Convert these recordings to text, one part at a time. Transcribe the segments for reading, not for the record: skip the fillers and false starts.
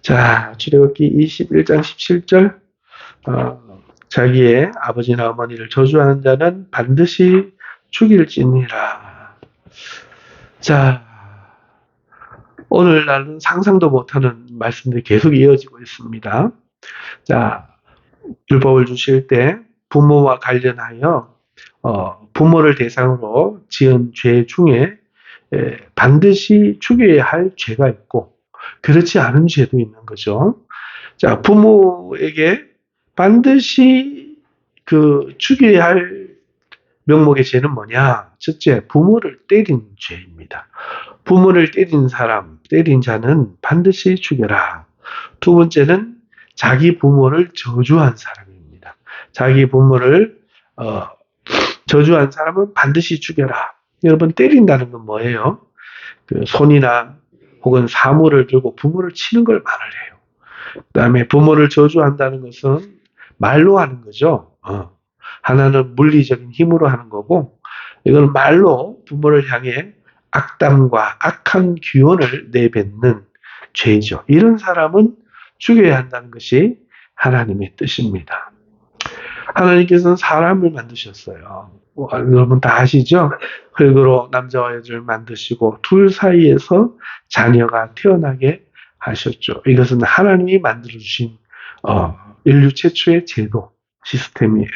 자, 출애굽기 21장 17절. 자기의 아버지나 어머니를 저주하는 자는 반드시 죽일지니라. 자, 오늘날은 상상도 못하는 말씀들이 계속 이어지고 있습니다. 자, 율법을 주실 때 부모와 관련하여 부모를 대상으로 지은 죄 중에 반드시 죽여야 할 죄가 있고 그렇지 않은 죄도 있는 거죠. 자, 부모에게 반드시 죽여야 할 명목의 죄는 뭐냐? 첫째, 부모를 때린 죄입니다. 부모를 때린 사람, 때린 자는 반드시 죽여라. 두 번째는 자기 부모를 저주한 사람입니다. 자기 부모를 저주한 사람은 반드시 죽여라. 여러분, 때린다는 건 뭐예요? 손이나 혹은 사물을 들고 부모를 치는 걸 말을 해요. 그 다음에 부모를 저주한다는 것은 말로 하는 거죠. 하나는 물리적인 힘으로 하는 거고, 이건 말로 부모를 향해 악담과 악한 규언을 내뱉는 죄죠. 이런 사람은 죽여야 한다는 것이 하나님의 뜻입니다. 하나님께서는 사람을 만드셨어요. 여러분 다 아시죠? 흙으로 남자와 여자를 만드시고 둘 사이에서 자녀가 태어나게 하셨죠. 이것은 하나님이 만들어주신 인류 최초의 제도, 시스템이에요.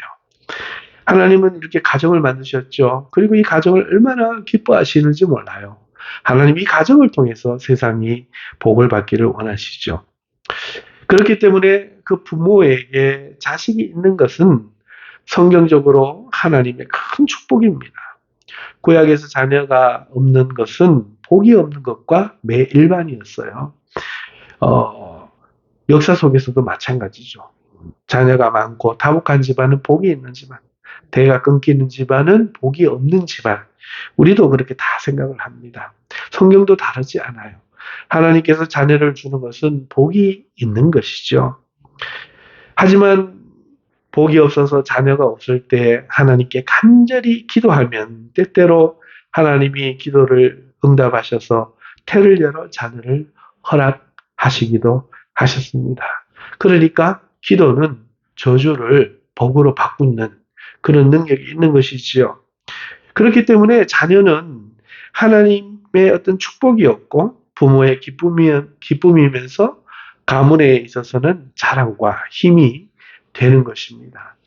하나님은 이렇게 가정을 만드셨죠. 그리고 이 가정을 얼마나 기뻐하시는지 몰라요. 하나님 이 가정을 통해서 세상이 복을 받기를 원하시죠. 그렇기 때문에 그 부모에게 자식이 있는 것은 성경적으로 하나님의 큰 축복입니다. 구약에서 자녀가 없는 것은 복이 없는 것과 매일반이었어요. 역사 속에서도 마찬가지죠. 자녀가 많고 다복한 집안은 복이 있는 집안, 대가 끊기는 집안은 복이 없는 집안. 우리도 그렇게 다 생각을 합니다. 성경도 다르지 않아요. 하나님께서 자녀를 주는 것은 복이 있는 것이죠. 하지만 복이 없어서 자녀가 없을 때 하나님께 간절히 기도하면 때때로 하나님이 기도를 응답하셔서 태를 열어 자녀를 허락하시기도 하셨습니다. 그러니까 기도는 저주를 복으로 바꾸는 그런 능력이 있는 것이지요. 그렇기 때문에 자녀는 하나님의 어떤 축복이었고 부모의 기쁨이면서 가문에 있어서는 자랑과 힘이 되는 것입니다.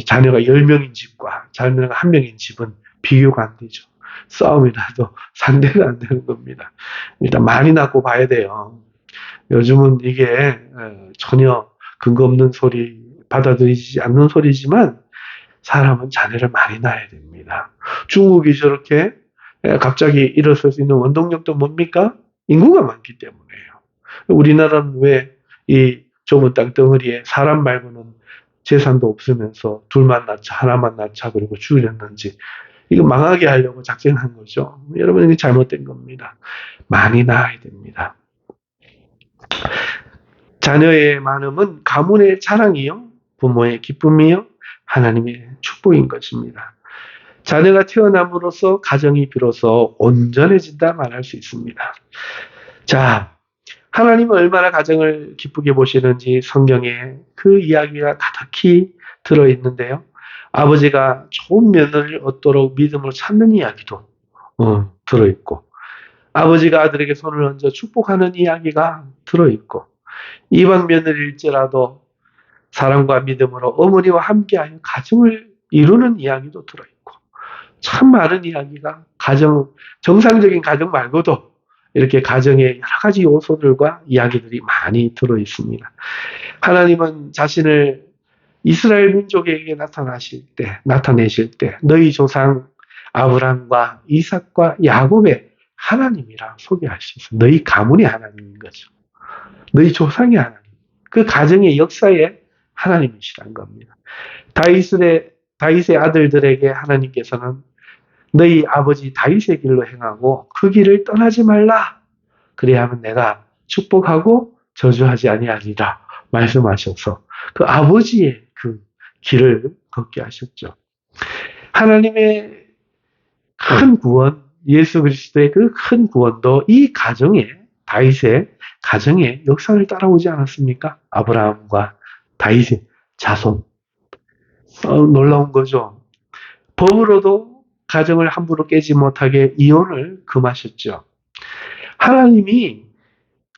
자녀가 10명인 집과 자녀가 1명인 집은 비교가 안 되죠. 싸움이 나도 상대가 안 되는 겁니다. 일단 많이 낳고 봐야 돼요. 요즘은 이게 전혀 근거 없는 소리, 받아들이지 않는 소리지만 사람은 자녀를 많이 낳아야 됩니다. 중국이 저렇게 갑자기 일어설 수 있는 원동력도 뭡니까? 인구가 많기 때문이에요. 우리나라는 왜 이 좁은 땅덩어리에 사람 말고는 재산도 없으면서 둘만 낳자, 하나만 낳자, 그리고 죽이려는지 이거 망하게 하려고 작정한 거죠. 여러분, 이게 잘못된 겁니다. 많이 낳아야 됩니다. 자녀의 많음은 가문의 자랑이요, 부모의 기쁨이요, 하나님의 축복인 것입니다. 자녀가 태어남으로써 가정이 비로소 온전해진다 말할 수 있습니다. 자, 하나님은 얼마나 가정을 기쁘게 보시는지 성경에 그 이야기가 가득히 들어있는데요. 아버지가 좋은 며느리를 얻도록 믿음으로 찾는 이야기도 들어있고, 아버지가 아들에게 손을 얹어 축복하는 이야기가 들어있고, 이방 며느리일지라도 사랑과 믿음으로 어머니와 함께하여 가정을 이루는 이야기도 들어있고, 참 많은 이야기가 정상적인 가정 말고도 이렇게 가정의 여러 가지 요소들과 이야기들이 많이 들어있습니다. 하나님은 자신을 이스라엘 민족에게 나타내실 때 너희 조상 아브람과 이삭과 야곱의 하나님이라 소개하셨어요. 너희 가문의 하나님인 거죠. 너희 조상의 하나님. 그 가정의 역사의 하나님이시란 겁니다. 다윗의 아들들에게 하나님께서는 너희 아버지 다윗의 길로 행하고 그 길을 떠나지 말라. 그래야 하면 내가 축복하고 저주하지 아니하리라 말씀하셔서 그 아버지의 그 길을 걷게 하셨죠. 하나님의 큰 구원, 예수 그리스도의 그 큰 구원도 이 가정에 다윗의 가정의 역사를 따라오지 않았습니까? 아브라함과 다윗의 자손. 놀라운 거죠. 법으로도 가정을 함부로 깨지 못하게 이혼을 금하셨죠. 하나님이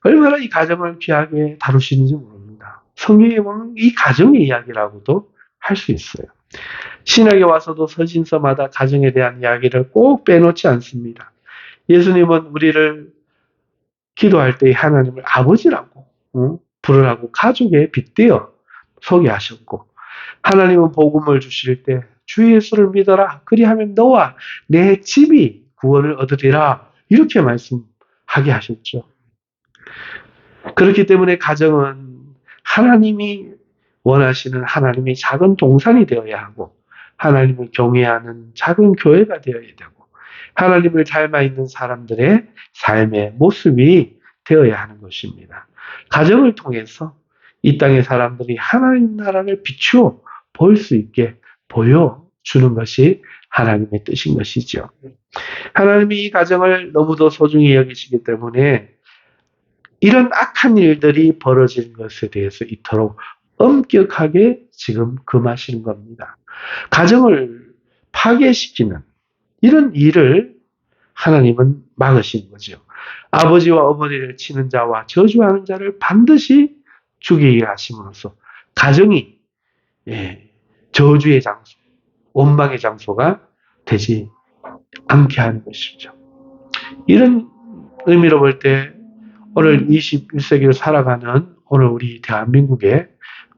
얼마나 이 가정을 귀하게 다루시는지 모릅니다. 성경에 보면 이 가정의 이야기라고도 할 수 있어요. 신약에 와서도 서신서마다 가정에 대한 이야기를 꼭 빼놓지 않습니다. 예수님은 우리를 기도할 때 하나님을 아버지라고 부르라고 가족에 빗대어 소개하셨고, 하나님은 복음을 주실 때 주 예수를 믿어라, 그리하면 너와 내 집이 구원을 얻으리라, 이렇게 말씀하게 하셨죠. 그렇기 때문에 가정은 하나님이 원하시는 하나님의 작은 동산이 되어야 하고, 하나님을 경외하는 작은 교회가 되어야 되고, 하나님을 닮아 있는 사람들의 삶의 모습이 되어야 하는 것입니다. 가정을 통해서 이 땅의 사람들이 하나님 나라를 비추어 볼 수 있게 보여주는 것이 하나님의 뜻인 것이죠. 하나님이 이 가정을 너무도 소중히 여기시기 때문에 이런 악한 일들이 벌어진 것에 대해서 이토록 엄격하게 지금 금하시는 겁니다. 가정을 파괴시키는 이런 일을 하나님은 막으시는 거죠. 아버지와 어머니를 치는 자와 저주하는 자를 반드시 죽이게 하심으로써 가정이 저주의 장소, 원망의 장소가 되지 않게 하는 것이죠. 이런 의미로 볼 때 오늘 21세기를 살아가는 오늘 우리 대한민국의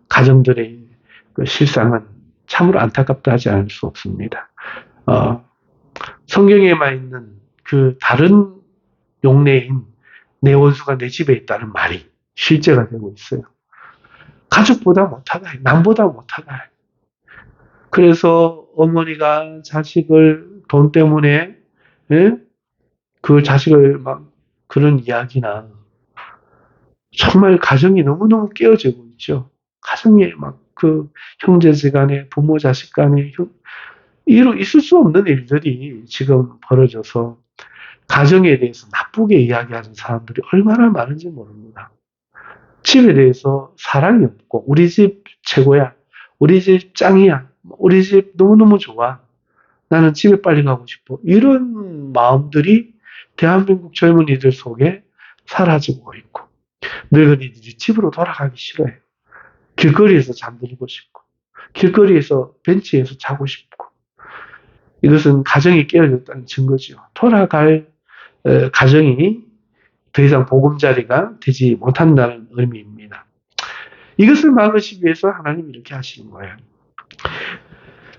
가정들의 그 실상은 참으로 안타깝다 하지 않을 수 없습니다. 성경에만 있는 그 다른 용례인 내 원수가 내 집에 있다는 말이 실제가 되고 있어요. 가족보다 못하다, 남보다 못하다. 그래서 어머니가 자식을 돈 때문에 그 자식을 막 그런 이야기나, 정말 가정이 너무너무 깨어지고 있죠. 가정에 막 그 형제지간에, 부모 자식간에 있을 수 없는 일들이 지금 벌어져서 가정에 대해서 나쁘게 이야기하는 사람들이 얼마나 많은지 모릅니다. 집에 대해서 사랑이 없고, 우리 집 최고야, 우리 집 짱이야, 우리 집 너무너무 좋아, 나는 집에 빨리 가고 싶어, 이런 마음들이 대한민국 젊은이들 속에 사라지고 있고, 늙은이들이 집으로 돌아가기 싫어해요. 길거리에서 잠들고 싶고, 길거리에서 벤치에서 자고 싶고, 이것은 가정이 깨어졌다는 증거죠. 돌아갈 가정이 더 이상 보금자리가 되지 못한다는 의미입니다. 이것을 막으시기 위해서 하나님이 이렇게 하시는 거예요.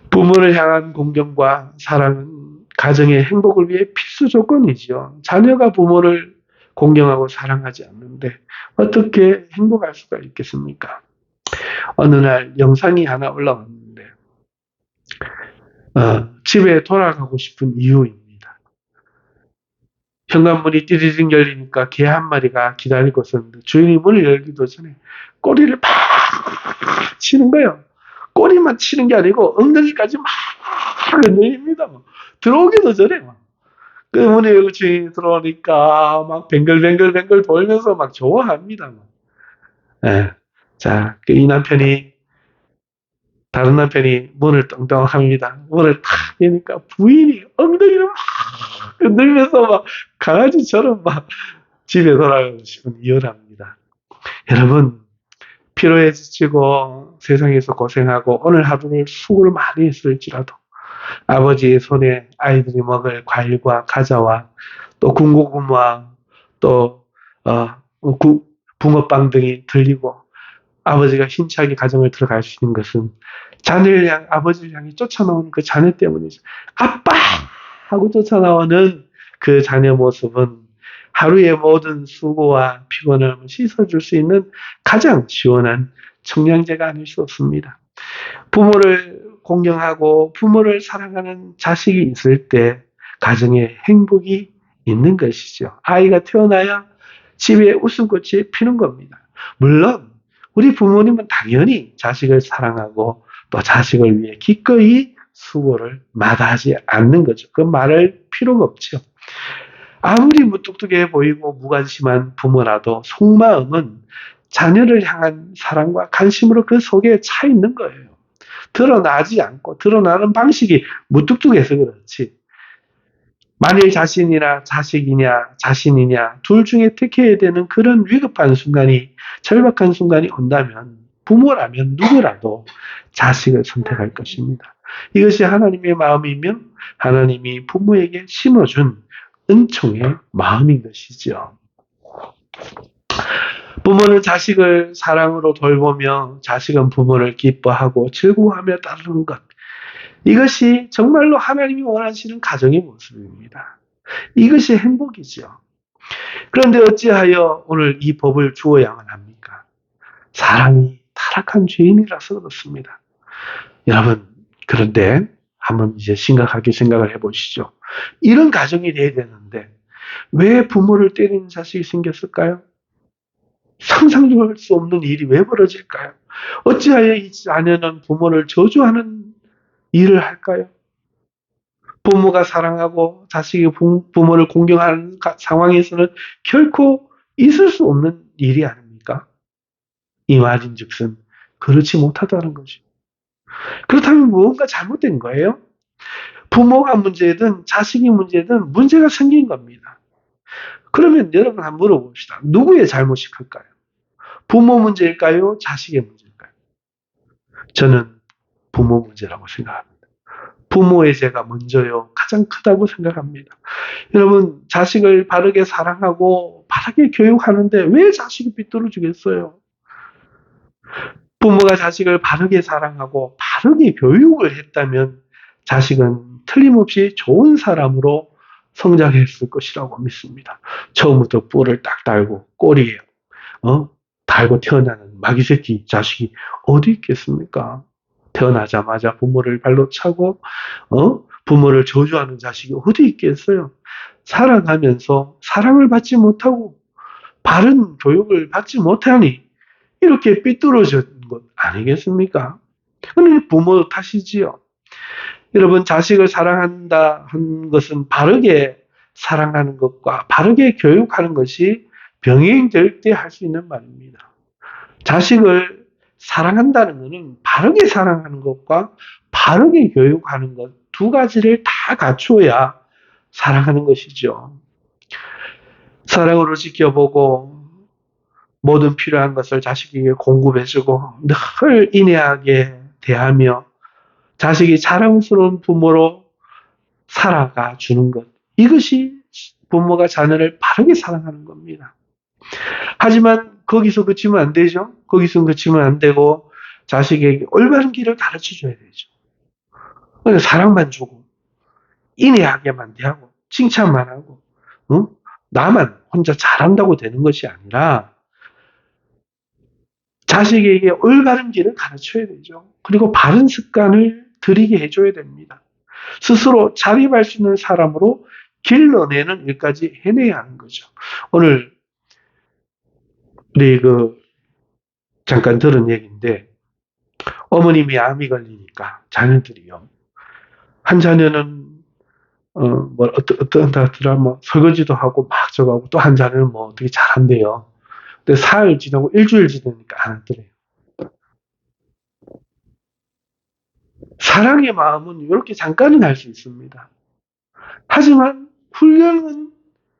부모를 향한 공경과 사랑은 가정의 행복을 위해 필수 조건이지요. 자녀가 부모를 공경하고 사랑하지 않는데 어떻게 행복할 수가 있겠습니까? 어느 날 영상이 하나 올라왔는데 집에 돌아가고 싶은 이유입니다. 현관문이 띠리링 열리니까 개 한 마리가 기다리고 있었는데 주인이 문을 열기도 전에 꼬리를 팍 치는 거예요. 꼬리만 치는 게 아니고 엉덩이까지 막 흔들립니다. 들어오기도 전에 그 문에 열고 주인이 들어오니까 막 뱅글뱅글 돌면서 막 좋아합니다. 자, 이 남편이, 다른 남편이 문을 떵떵합니다. 문을 탁 여니까 부인이 엉덩이를 막 흔들면서 막 강아지처럼 막 집에 돌아가고 싶은 이유랍니다. 여러분, 피로에 지치고 세상에서 고생하고 오늘 하루를 수고를 많이 했을지라도 아버지의 손에 아이들이 먹을 과일과 과자와 또 군고구마와 또 붕어빵 등이 들리고 아버지가 힘차게 가정을 들어갈 수 있는 것은 자녀를 향해, 아버지를 향해 쫓아나오는 그 자녀 때문이죠. 아빠! 하고 쫓아나오는 그 자녀 모습은 하루의 모든 수고와 피곤을 씻어줄 수 있는 가장 시원한 청량제가 아닐 수 없습니다. 부모를 공경하고 부모를 사랑하는 자식이 있을 때 가정에 행복이 있는 것이죠. 아이가 태어나야 집에 웃음꽃이 피는 겁니다. 물론 우리 부모님은 당연히 자식을 사랑하고 또 자식을 위해 기꺼이 수고를 마다하지 않는 거죠. 그 말할 필요가 없죠. 아무리 무뚝뚝해 보이고 무관심한 부모라도 속마음은 자녀를 향한 사랑과 관심으로 그 속에 차 있는 거예요. 드러나지 않고 드러나는 방식이 무뚝뚝해서 그렇지. 만일 자신이나 자식이냐 자신이냐 둘 중에 택해야 되는 그런 위급한 순간이 절박한 순간이 온다면 부모라면 누구라도 자식을 선택할 것입니다. 이것이 하나님의 마음이며 하나님이 부모에게 심어준 은총의 마음인 것이죠. 부모는 자식을 사랑으로 돌보며 자식은 부모를 기뻐하고 즐거워하며 따르는 것. 이것이 정말로 하나님이 원하시는 가정의 모습입니다. 이것이 행복이죠. 그런데 어찌하여 오늘 이 법을 주어야만 합니까? 사람이 타락한 죄인이라서 그렇습니다. 여러분, 그런데 한번 이제 심각하게 생각을 해보시죠. 이런 가정이 돼야 되는데 왜 부모를 때리는 자식이 생겼을까요? 상상도 할 수 없는 일이 왜 벌어질까요? 어찌하여 이 자녀는 부모를 저주하는 일을 할까요? 부모가 사랑하고 자식이 부모를 공경하는 상황에서는 결코 있을 수 없는 일이 아닙니까? 이 말인즉슨 그렇지 못하다는 거죠. 그렇다면 무언가 잘못된 거예요? 부모가 문제든 자식이 문제든 문제가 생긴 겁니다. 그러면 여러분 한번 물어봅시다. 누구의 잘못이 클까요? 부모 문제일까요? 자식의 문제일까요? 저는 부모 문제라고 생각합니다. 부모의 죄가 먼저요. 가장 크다고 생각합니다. 여러분, 자식을 바르게 사랑하고 바르게 교육하는데 왜 자식이 삐뚤어지겠어요? 부모가 자식을 바르게 사랑하고 바르게 교육을 했다면 자식은 틀림없이 좋은 사람으로 성장했을 것이라고 믿습니다. 처음부터 뿔을 딱 달고 꼬리에 달고 태어나는 마귀새끼 자식이 어디 있겠습니까? 태어나자마자 부모를 발로 차고 부모를 저주하는 자식이 어디 있겠어요? 살아가면서 사랑을 받지 못하고 바른 교육을 받지 못하니 이렇게 삐뚤어진 것 아니겠습니까? 그건 부모 탓이지요. 여러분, 자식을 사랑한다 한 것은 바르게 사랑하는 것과 바르게 교육하는 것이 병행될 때 할 수 있는 말입니다. 자식을 사랑한다는 것은 바르게 사랑하는 것과 바르게 교육하는 것 두 가지를 다 갖추어야 사랑하는 것이죠. 사랑으로 지켜보고 모든 필요한 것을 자식에게 공급해주고 늘 인내하게 대하며 자식이 자랑스러운 부모로 살아가 주는 것. 이것이 부모가 자녀를 바르게 사랑하는 겁니다. 하지만 거기서 그치면 안 되죠. 거기서 그치면 안 되고 자식에게 올바른 길을 가르쳐 줘야 되죠. 그냥 사랑만 주고 인내하게만 대하고 칭찬만 하고 나만 혼자 잘한다고 되는 것이 아니라 자식에게 올바른 길을 가르쳐야 되죠. 그리고 바른 습관을 들이게 해줘야 됩니다. 스스로 자립할 수 있는 사람으로 길러내는 일까지 해내야 하는 거죠. 오늘 우리 잠깐 들은 얘기인데 어머님이 암이 걸리니까 자녀들이요. 한 자녀는 어떤 다더라 설거지도 하고 막 저거 하고 또 한 자녀는 어떻게 잘한대요. 근데 사흘 지나고 일주일 지나니까 안 하더래요. 사랑의 마음은 이렇게 잠깐은 할 수 있습니다. 하지만 훈련은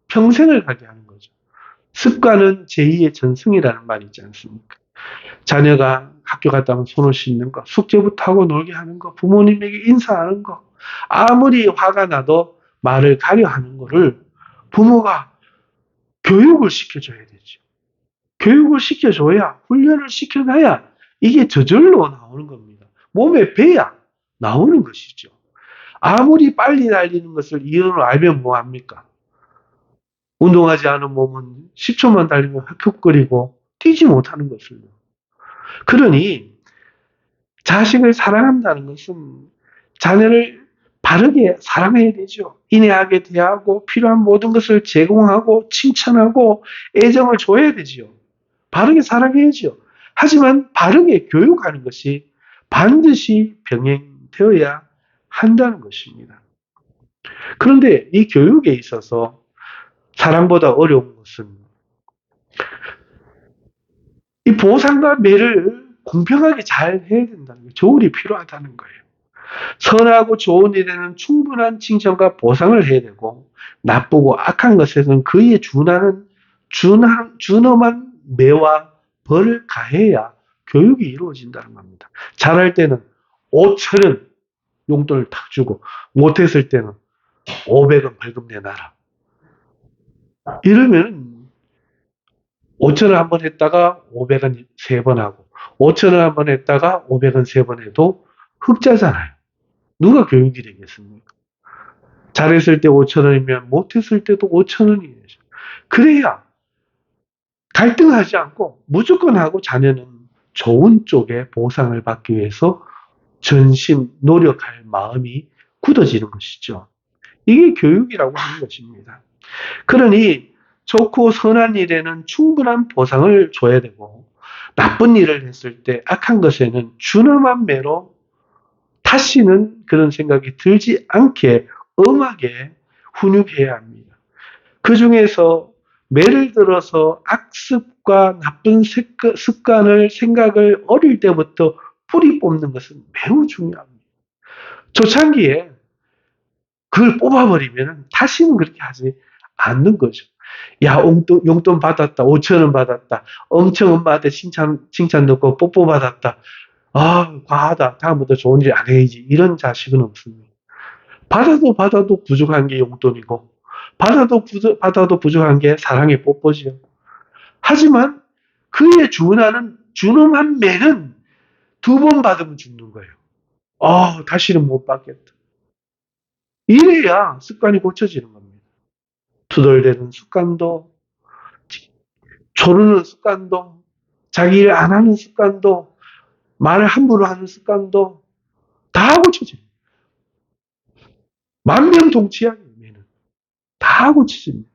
평생을 가게 하는 거죠. 습관은 제2의 전승이라는 말이 있지 않습니까? 자녀가 학교 갔다 오면 손을 씻는 거, 숙제부터 하고 놀게 하는 거, 부모님에게 인사하는 거, 아무리 화가 나도 말을 가려 하는 거를 부모가 교육을 시켜줘야 되죠. 교육을 시켜줘야, 훈련을 시켜놔야 이게 저절로 나오는 겁니다. 몸에 배야 나오는 것이죠. 아무리 빨리 달리는 것을 이유를 알면 뭐합니까? 운동하지 않은 몸은 10초만 달리면 헥헥거리고 뛰지 못하는 것을요. 그러니 자식을 사랑한다는 것은 자녀를 바르게 사랑해야 되죠. 인내하게 대하고 필요한 모든 것을 제공하고 칭찬하고 애정을 줘야 되지요. 바르게 사랑해야죠. 하지만 바르게 교육하는 것이 반드시 병행되어야 한다는 것입니다. 그런데 이 교육에 있어서 사랑보다 어려운 것은 이 보상과 매를 공평하게 잘 해야 된다는 거예요. 조율이 필요하다는 거예요. 선하고 좋은 일에는 충분한 칭찬과 보상을 해야 되고, 나쁘고 악한 것에는 그에 준엄한 매와 벌을 가해야 교육이 이루어진다는 겁니다. 잘할 때는 5천원 용돈을 탁 주고, 못했을 때는 500원 벌금 내놔라. 이러면 5천원 한 번 했다가 500원 3번 하고, 5천원 한 번 했다가 500원 3번 해도 흑자잖아요. 누가 교육이 되겠습니까? 잘했을 때 5천원이면 못했을 때도 5천원이에요. 그래야 갈등하지 않고 무조건 하고 자녀는 좋은 쪽에 보상을 받기 위해서 전심 노력할 마음이 굳어지는 것이죠. 이게 교육이라고 하는 것입니다. 그러니 좋고 선한 일에는 충분한 보상을 줘야 되고, 나쁜 일을 했을 때 악한 것에는 준엄한 매로 다시는 그런 생각이 들지 않게 엄하게 훈육해야 합니다. 그 중에서 매를 들어서 악습과 나쁜 생각을 어릴 때부터 뿌리 뽑는 것은 매우 중요합니다. 초창기에 그걸 뽑아버리면 다시는 그렇게 하지 않는 거죠. 야, 용돈 받았다. 5천원 받았다. 엄청 엄마한테 칭찬 듣고 뽀뽀 받았다. 아, 과하다. 다음부터 좋은 일 안 해야지. 이런 자식은 없습니다. 받아도 부족한 게 용돈이고, 받아도 부족한 게 사랑의 뽀뽀지요. 하지만 그에 준하는 준엄한 매는 2번 받으면 죽는 거예요. 다시는 못 받겠다. 이래야 습관이 고쳐지는 겁니다. 투덜대는 습관도, 조르는 습관도, 자기 일 안 하는 습관도, 말을 함부로 하는 습관도 다 고쳐집니다. 만병통치약이에요. 다 고쳐집니다.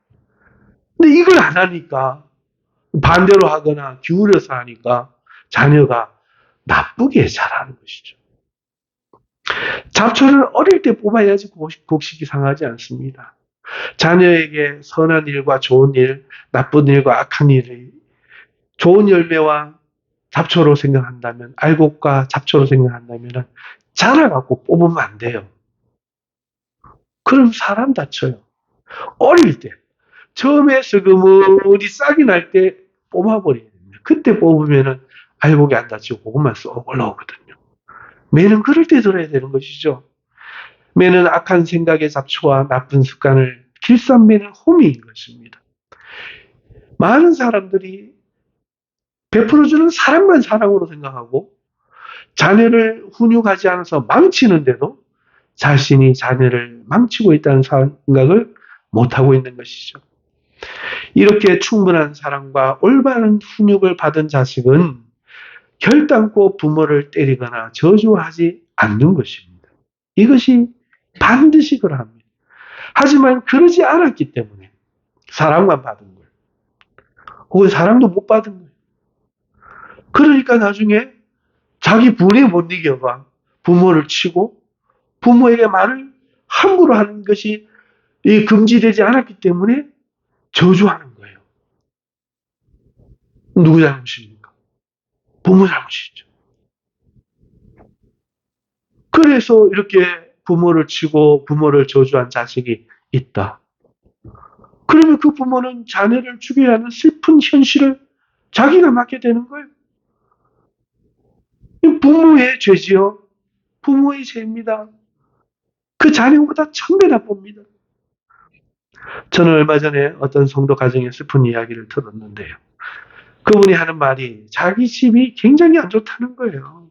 근데 이걸 안 하니까, 반대로 하거나 기울여서 하니까 자녀가 나쁘게 자라는 것이죠. 잡초를 어릴 때 뽑아야지 곡식이 상하지 않습니다. 자녀에게 선한 일과 좋은 일, 나쁜 일과 악한 일이 좋은 열매와 잡초로 생각한다면, 알곡과 잡초로 생각한다면 자라갖고 뽑으면 안 돼요. 그럼 사람 다쳐요. 어릴 때 처음에 스그머니 싹이 날 때 뽑아버려야 됩니다. 그때 뽑으면은 알곡이 안 다치고 그것만 쏙 올라오거든요. 매는 그럴 때 들어야 되는 것이죠. 매는 악한 생각의 잡초와 나쁜 습관을 길쌈매는 호미인 것입니다. 많은 사람들이 베풀어주는 사랑만 사랑으로 생각하고 자녀를 훈육하지 않아서 망치는데도 자신이 자녀를 망치고 있다는 생각을 못하고 있는 것이죠. 이렇게 충분한 사랑과 올바른 훈육을 받은 자식은 결단코 부모를 때리거나 저주하지 않는 것입니다. 이것이 반드시 그러합니다. 하지만 그러지 않았기 때문에 사랑만 받은 거예요. 혹은 사랑도 못 받은 거예요. 그러니까 나중에 자기 분에 못 이겨가 부모를 치고 부모에게 말을 함부로 하는 것이 금지되지 않았기 때문에 저주하는 거예요. 누구 잘못입니까? 부모 잘못이죠. 그래서 이렇게 부모를 치고 부모를 저주한 자식이 있다. 그러면 그 부모는 자녀를 죽여야 하는 슬픈 현실을 자기가 맡게 되는 거예요. 부모의 죄지요. 부모의 죄입니다. 그 자녀보다 1000배 나쁩니다. 저는 얼마 전에 어떤 성도 가정의 슬픈 이야기를 들었는데요. 그분이 하는 말이 자기 집이 굉장히 안 좋다는 거예요.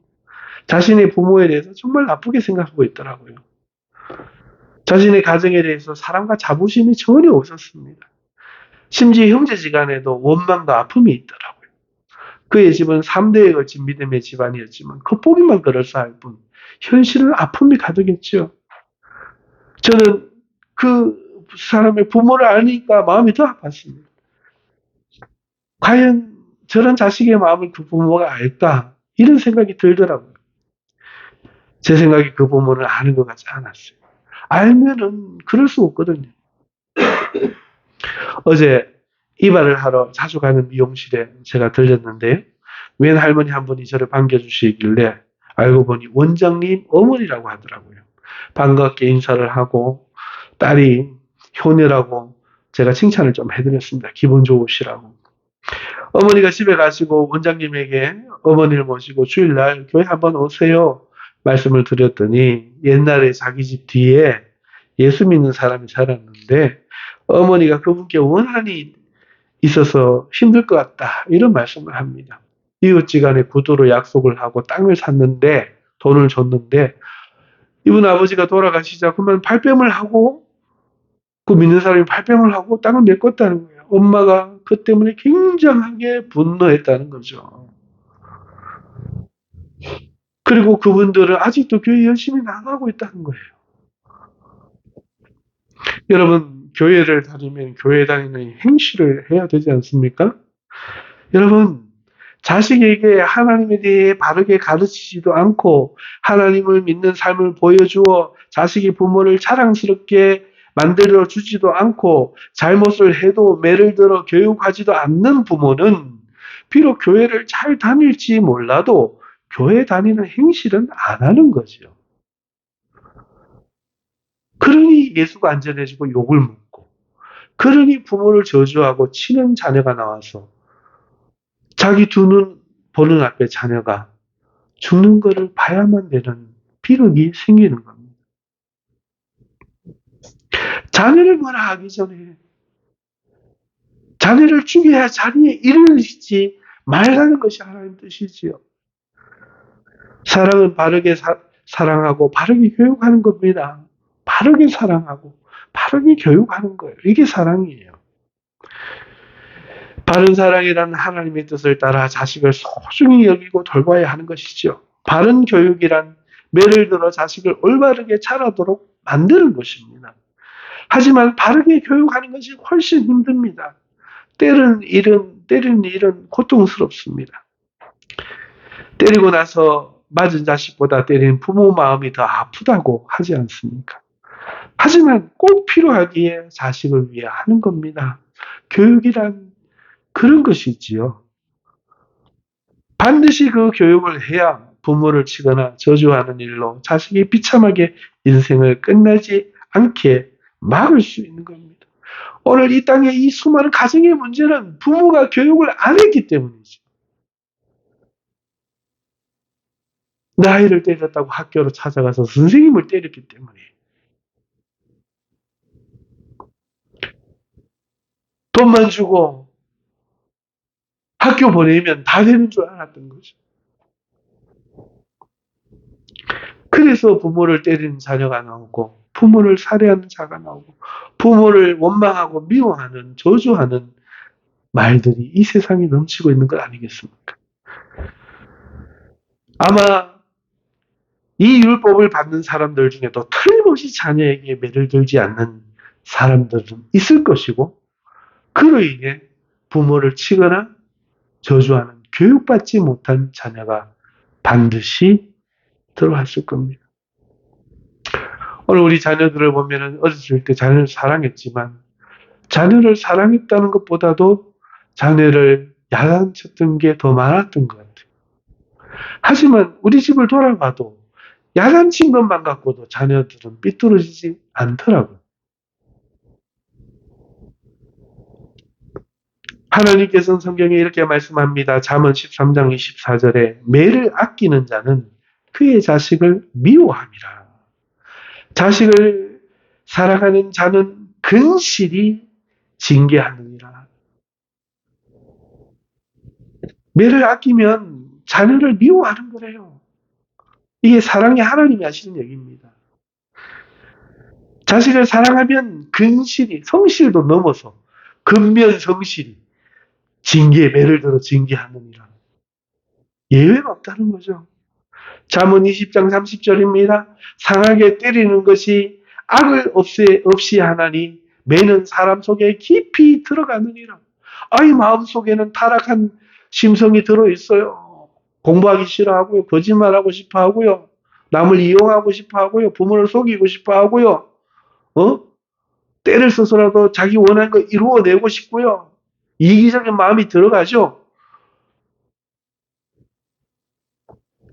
자신의 부모에 대해서 정말 나쁘게 생각하고 있더라고요. 자신의 가정에 대해서 사랑과 자부심이 전혀 없었습니다. 심지어 형제지간에도 원망과 아픔이 있더라고요. 그의 집은 3대에 걸친 믿음의 집안이었지만 겉보기만 그럴싸할 뿐 현실은 아픔이 가득했죠. 저는 그 사람의 부모를 아니까 마음이 더 아팠습니다. 과연 저런 자식의 마음을 그 부모가 알까? 이런 생각이 들더라고요. 제 생각에 그 부모는 아는 것 같지 않았어요. 알면은 그럴 수 없거든요. 어제 이발을 하러 자주 가는 미용실에 제가 들렸는데요. 웬 할머니 한 분이 저를 반겨주시길래 알고 보니 원장님 어머니라고 하더라고요. 반갑게 인사를 하고 딸이 효녀라고 제가 칭찬을 좀 해드렸습니다. 기분 좋으시라고. 어머니가 집에 가시고 원장님에게 어머니를 모시고 주일날 교회 한번 오세요 말씀을 드렸더니 옛날에 자기 집 뒤에 예수 믿는 사람이 살았는데 어머니가 그분께 원한이 있어서 힘들 것 같다 이런 말씀을 합니다. 이웃지간에 구두로 약속을 하고 땅을 샀는데 돈을 줬는데 이분 아버지가 돌아가시자 그만 발뺌을 하고 그 믿는 사람이 발뺌을 하고 땅을 메꿨다는 거예요. 엄마가 그 때문에 굉장하게 분노했다는 거죠. 그리고 그분들은 아직도 교회 열심히 나가고 있다는 거예요. 여러분, 교회를 다니면 교회 다니는 행실을 해야 되지 않습니까? 여러분, 자식에게 하나님에 대해 바르게 가르치지도 않고 하나님을 믿는 삶을 보여주어 자식이 부모를 자랑스럽게 만들어 주지도 않고 잘못을 해도 매를 들어 교육하지도 않는 부모는 비록 교회를 잘 다닐지 몰라도 교회 다니는 행실은 안 하는 거죠. 그러니 예수가 안전해지고 욕을 먹고 그러니 부모를 저주하고 치는 자녀가 나와서 자기 두 눈 보는 앞에 자녀가 죽는 것을 봐야만 되는 비극이 생기는 겁니다. 자녀를 뭐라 하기 전에 자녀를 죽여야 자녀의 이르시지 말라는 것이 하나님 뜻이지요. 사랑은 바르게 사랑하고 바르게 교육하는 겁니다. 바르게 사랑하고 바르게 교육하는 거예요. 이게 사랑이에요. 바른 사랑이라는 하나님의 뜻을 따라 자식을 소중히 여기고 돌봐야 하는 것이죠. 바른 교육이란 매를 들어 자식을 올바르게 자라도록 만드는 것입니다. 하지만 바르게 교육하는 것이 훨씬 힘듭니다. 때리는 일은 고통스럽습니다. 때리고 나서 맞은 자식보다 때리는 부모 마음이 더 아프다고 하지 않습니까? 하지만 꼭 필요하기에 자식을 위해 하는 겁니다. 교육이란 그런 것이지요. 반드시 그 교육을 해야 부모를 치거나 저주하는 일로 자식이 비참하게 인생을 끝나지 않게 막을 수 있는 겁니다. 오늘 이 땅의 이 수많은 가정의 문제는 부모가 교육을 안 했기 때문이죠. 나이를 때렸다고 학교로 찾아가서 선생님을 때렸기 때문에 돈만 주고 학교 보내면 다 되는 줄 알았던 거죠. 그래서 부모를 때리는 자녀가 나오고 부모를 살해하는 자가 나오고 부모를 원망하고 미워하는 저주하는 말들이 이 세상에 넘치고 있는 것 아니겠습니까? 아마 이 율법을 받는 사람들 중에도 틀림없이 자녀에게 매를 들지 않는 사람들은 있을 것이고 그로 인해 부모를 치거나 저주하는 교육받지 못한 자녀가 반드시 들어왔을 겁니다. 오늘 우리 자녀들을 보면 어렸을 때 자녀를 사랑했지만 자녀를 사랑했다는 것보다도 자녀를 야단쳤던 게 더 많았던 것 같아요. 하지만 우리 집을 돌아봐도 야단친 것만 갖고도 자녀들은 삐뚤어지지 않더라고요. 하나님께서는 성경에 이렇게 말씀합니다. 잠언 13장 24절에 매를 아끼는 자는 그의 자식을 미워함이라. 자식을 사랑하는 자는 근실이 징계하느니라. 매를 아끼면 자녀를 미워하는 거래요. 이게 사랑이 하나님이 하시는 얘기입니다. 자식을 사랑하면 근실이, 성실도 넘어서 근면성실이 매를 들어 징계하느니라. 예외가 없다는 거죠. 잠언 20장 30절입니다. 상하게 때리는 것이 악을 없이 하나니 매는 사람 속에 깊이 들어가느니라. 아이 마음 속에는 타락한 심성이 들어있어요. 공부하기 싫어하고요. 거짓말하고 싶어하고요. 남을 이용하고 싶어하고요. 부모를 속이고 싶어하고요. 때를 써서라도 자기 원하는 거 이루어내고 싶고요. 이기적인 마음이 들어가죠.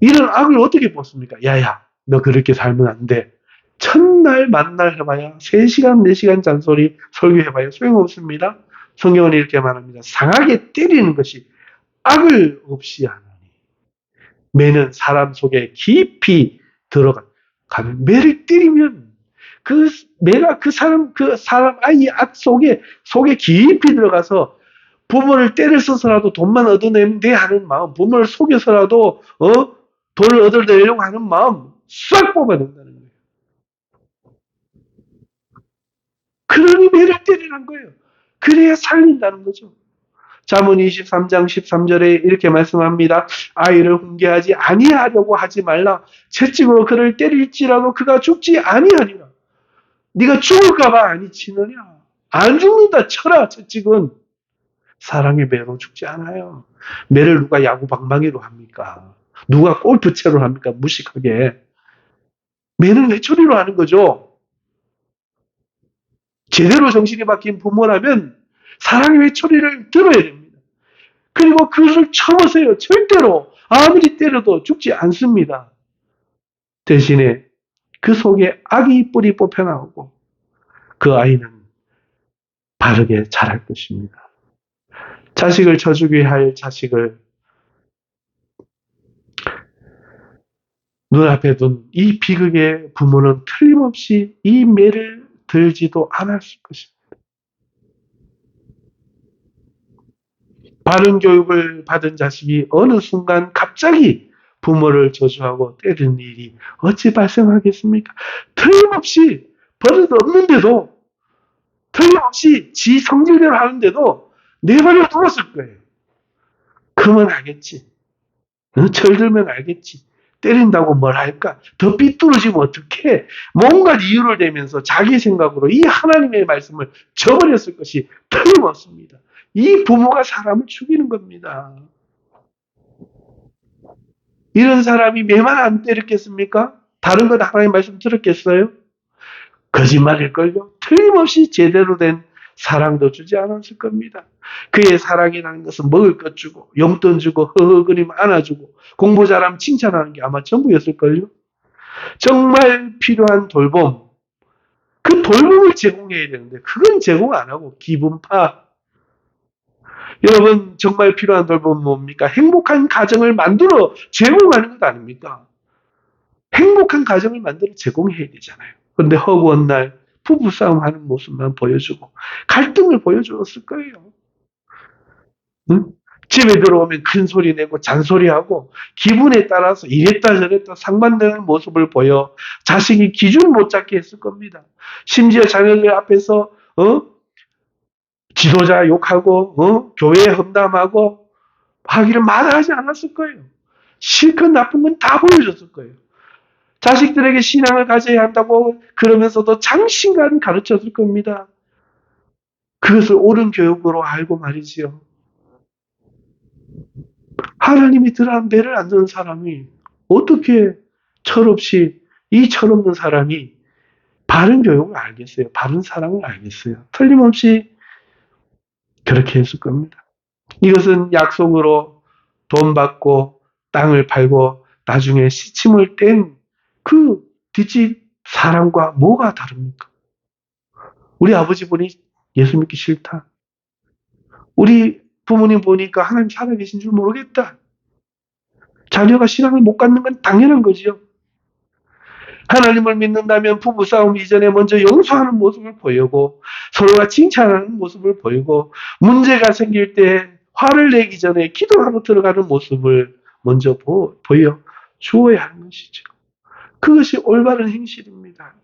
이런 악을 어떻게 벗습니까? 야야, 너 그렇게 살면 안 돼. 첫날 만날 해봐야 3시간, 4시간 잔소리 설교해봐야 소용없습니다. 성경은 이렇게 말합니다. 상하게 때리는 것이 악을 없이 하느니 매는 사람 속에 깊이 들어가는 매를 때리면 그 매가 그 사람 아이 악 속에 깊이 들어가서 부모를 때려 써서라도 돈만 얻어내면 돼 하는 마음, 부모를 속여서라도 돈을 얻어내려고 하는 마음 싹 뽑아낸다는 거예요. 그러니 매를 때리는 거예요. 그래야 살린다는 거죠. 잠언 23장 13절에 이렇게 말씀합니다. 아이를 훈계하지 아니하려고 하지 말라. 채찍으로 그를 때릴지라도 그가 죽지 아니하리라. 네가 죽을까봐 아니 치느냐. 안 죽는다 쳐라. 채찍은 사랑의 매로 죽지 않아요. 매를 누가 야구 방망이로 합니까? 누가 골프채로 합니까? 무식하게. 매는 회초리로 하는 거죠. 제대로 정신이 박힌 부모라면 사랑의 회초리를 들어야 됩니다. 그리고 그것을 참으세요. 절대로 아무리 때려도 죽지 않습니다. 대신에 그 속에 악의 뿌리 뽑혀나오고 그 아이는 바르게 자랄 것입니다. 자식을 쳐주게 할 자식을 눈앞에 둔 이 비극의 부모는 틀림없이 이 매를 들지도 않았을 것입니다. 바른 교육을 받은 자식이 어느 순간 갑자기 부모를 저주하고 때리는 일이 어찌 발생하겠습니까? 틀림없이 버릇 없는데도 틀림없이 지 성질대로 하는데도 내버려 두었을 거예요. 그러면 알겠지. 철들면 알겠지. 때린다고 뭘 할까? 더 삐뚤어지면 어떡해? 뭔가 이유를 대면서 자기 생각으로 이 하나님의 말씀을 저버렸을 것이 틀림없습니다. 이 부모가 사람을 죽이는 겁니다. 이런 사람이 매만 안 때렸겠습니까? 다른 것 하나님 말씀 들었겠어요? 거짓말일걸요? 틀림없이 제대로 된 사랑도 주지 않았을 겁니다. 그의 사랑이라는 것은 먹을 것 주고 용돈 주고 허허거리면 안아주고 공부 잘하면 칭찬하는 게 아마 전부였을걸요. 정말 필요한 돌봄, 그 돌봄을 제공해야 되는데 그건 제공 안 하고 기분파. 여러분 정말 필요한 돌봄은 뭡니까? 행복한 가정을 만들어 제공하는 것 아닙니까? 행복한 가정을 만들어 제공해야 되잖아요. 그런데 허구한 날 부부싸움 하는 모습만 보여주고 갈등을 보여주었을 거예요. 응? 집에 들어오면 큰 소리 내고 잔소리하고 기분에 따라서 이랬다 저랬다 상반되는 모습을 보여 자식이 기준 못 잡게 했을 겁니다. 심지어 자녀들 앞에서 지도자 욕하고 교회 험담하고 하기를 마다하지 않았을 거예요. 실컷 나쁜 건 다 보여줬을 거예요. 자식들에게 신앙을 가져야 한다고 그러면서도 장신간 가르쳤을 겁니다. 그것을 옳은 교육으로 알고 말이지요. 하나님이 들어간 배를 안 드는 사람이 어떻게 철없이 이 철없는 사람이 바른 교육을 알겠어요. 바른 사랑을 알겠어요. 틀림없이 그렇게 했을 겁니다. 이것은 약속으로 돈 받고 땅을 팔고 나중에 시침을 뗀 그 뒷집 사람과 뭐가 다릅니까? 우리 아버지 보니 예수 믿기 싫다. 우리 부모님 보니까 하나님 살아계신 줄 모르겠다. 자녀가 신앙을 못 갖는 건 당연한 거지요. 하나님을 믿는다면 부부싸움 이전에 먼저 용서하는 모습을 보이고 서로가 칭찬하는 모습을 보이고 문제가 생길 때 화를 내기 전에 기도하러 들어가는 모습을 먼저 보여 주어야 하는 것이죠. 그것이 올바른 행실입니다.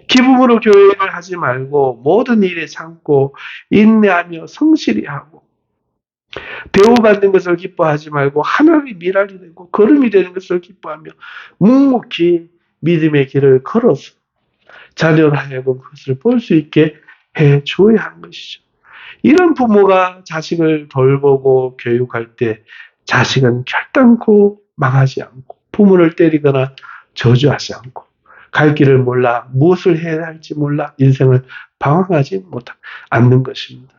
기쁨으로 교회를 하지 말고 모든 일에 참고 인내하며 성실히 하고 대우받는 것을 기뻐하지 말고 하나님의 미랄이 되고 걸음이 되는 것을 기뻐하며 묵묵히 믿음의 길을 걸어서 자녀를 하여금 그것을 볼 수 있게 해 주어야 하는 것이죠. 이런 부모가 자식을 돌보고 교육할 때 자식은 결단코 망하지 않고 부모를 때리거나 저주하지 않고 갈 길을 몰라 무엇을 해야 할지 몰라 인생을 방황하지 않는 것입니다.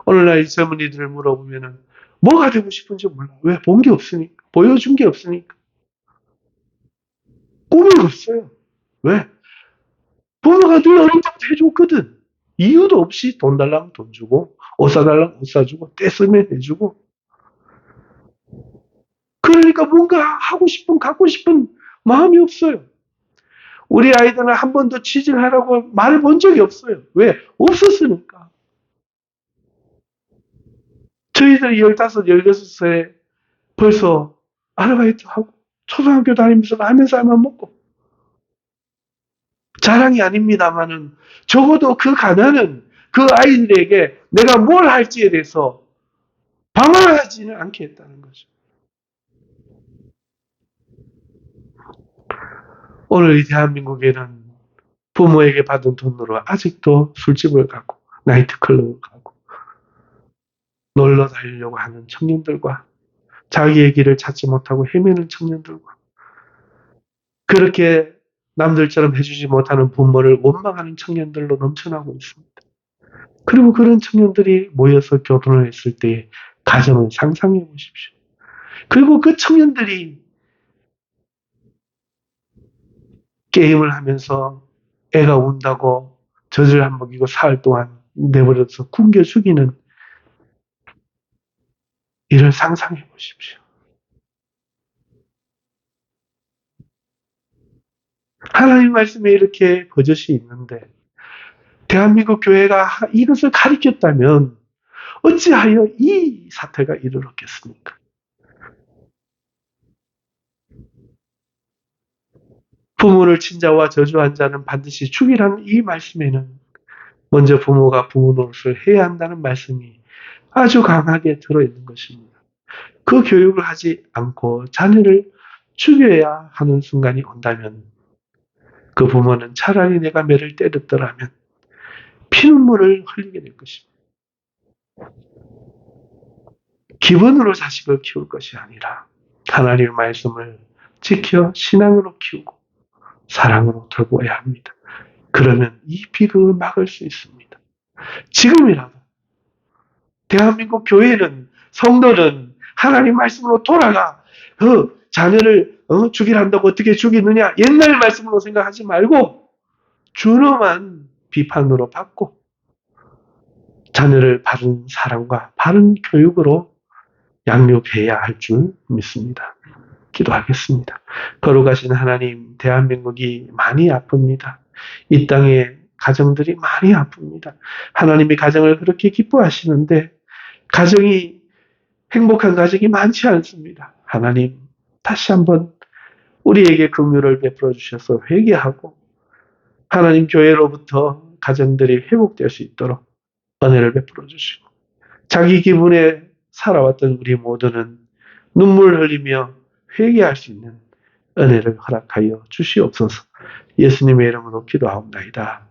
오늘날 이 젊은이들을 물어보면은 뭐가 되고 싶은지 몰라. 왜? 본 게 없으니까. 보여준 게 없으니까. 꿈이 없어요. 왜? 부모가 늘 어릴 때부터 해줬거든. 이유도 없이 돈 달라면 돈 주고, 옷 사달라면 옷 사주고, 때 쓰면 해주고. 그러니까 뭔가 하고 싶은, 갖고 싶은 마음이 없어요. 우리 아이들은 한 번도 취직을 하라고 말을 본 적이 없어요. 왜? 없었으니까. 저희들이 15, 16세 벌써 아르바이트 하고, 초등학교 다니면서 라면 쌀만 먹고, 자랑이 아닙니다만은 적어도 그 가난은 그 아이들에게 내가 뭘 할지에 대해서 방황하지는 않게 했다는 거죠. 오늘 이 대한민국에는 부모에게 받은 돈으로 아직도 술집을 가고 나이트클럽을 가고 놀러 다니려고 하는 청년들과 자기의 길을 찾지 못하고 헤매는 청년들과 그렇게 남들처럼 해주지 못하는 부모를 원망하는 청년들로 넘쳐나고 있습니다. 그리고 그런 청년들이 모여서 결혼을 했을 때의 가정을 상상해 보십시오. 그리고 그 청년들이 게임을 하면서 애가 운다고 젖을 안 먹이고 사흘 동안 내버려서 굶겨 죽이는 일을 상상해 보십시오. 하나님 말씀에 이렇게 버젓이 있는데 대한민국 교회가 이것을 가리켰다면 어찌하여 이 사태가 이르렀겠습니까? 부모를 친자와 저주한 자는 반드시 죽이라는 이 말씀에는 먼저 부모가 부모 노릇을 해야 한다는 말씀이 아주 강하게 들어있는 것입니다. 그 교육을 하지 않고 자녀를 죽여야 하는 순간이 온다면 그 부모는 차라리 내가 매를 때렸더라면 피눈물을 흘리게 될 것입니다. 기본으로 자식을 키울 것이 아니라 하나님의 말씀을 지켜 신앙으로 키우고 사랑으로 돌보아야 합니다. 그러면 이 비극을 막을 수 있습니다. 지금이라도 대한민국 교회는 성도는 하나님 말씀으로 돌아가 그 자녀를 죽이려 한다고 어떻게 죽이느냐 옛날 말씀으로 생각하지 말고 준엄한 비판으로 받고 자녀를 바른 사랑과 바른 교육으로 양육해야 할 줄 믿습니다. 기도하겠습니다. 거룩하신 하나님, 대한민국이 많이 아픕니다. 이 땅의 가정들이 많이 아픕니다. 하나님이 가정을 그렇게 기뻐하시는데 가정이 행복한 가정이 많지 않습니다. 하나님, 다시 한번 우리에게 긍휼을 베풀어 주셔서 회개하고 하나님 교회로부터 가정들이 회복될 수 있도록 은혜를 베풀어 주시고 자기 기분에 살아왔던 우리 모두는 눈물을 흘리며 회개할 수 있는 은혜를 허락하여 주시옵소서. 예수님의 이름으로 기도하옵나이다.